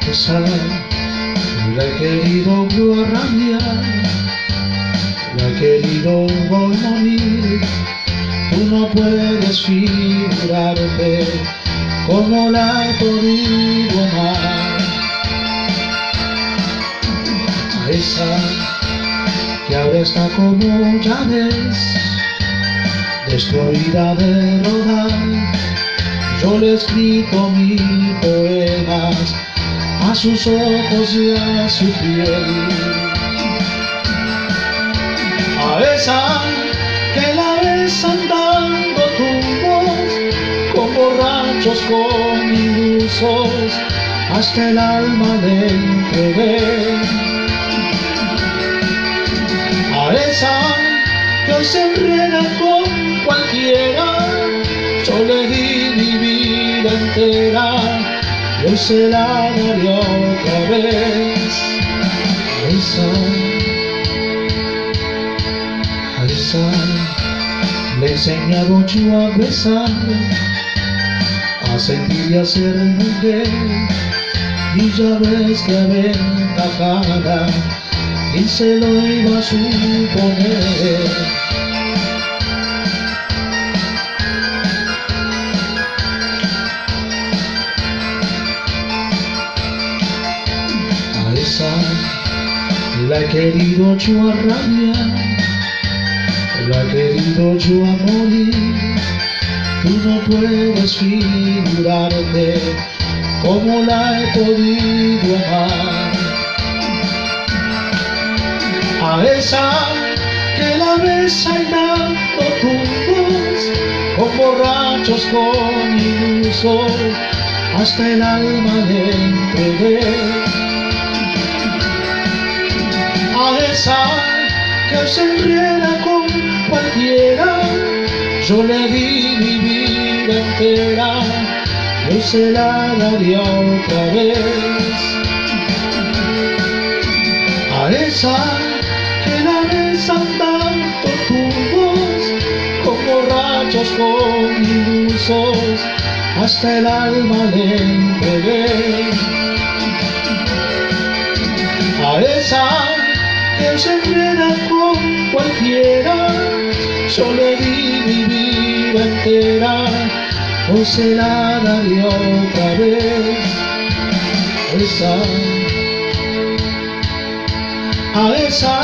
Esa la he querido yo arrabiar, la he querido hoy morir. Tú no puedes figurarte cómo la he podido amar. A esa que ahora está como ya ves, destruida de rodar. Yo le he escrito 1000 poemas a sus ojos y a su piel. A esa que la ves andando tumbos con borrachos, con ilusos, hasta el alma le entregué. A esa que hoy se enreda con cualquiera, yo le di mi vida entera y hoy se la daré otra vez. A esa le he enseñado yo a besar, a sentir y a ser mujer, y ya ves que aventajada y se lo iba a suponer. La he querido yo a rabiar, la he querido yo a morir. Tú no puedes figurarte cómo la he podido amar. A esa que la ves bailando tumbos con borrachos, con ilusos, hasta el alma le entregué. A esa que se enreda con cualquiera, yo le di mi vida entera y hoy se la daría otra vez. A esa que la ves andando tumbos con borrachos, con ilusos, hasta el alma le entregué. A esa que se enreda con cualquiera, yo le di mi vida entera, hoy se la daré otra vez. A esa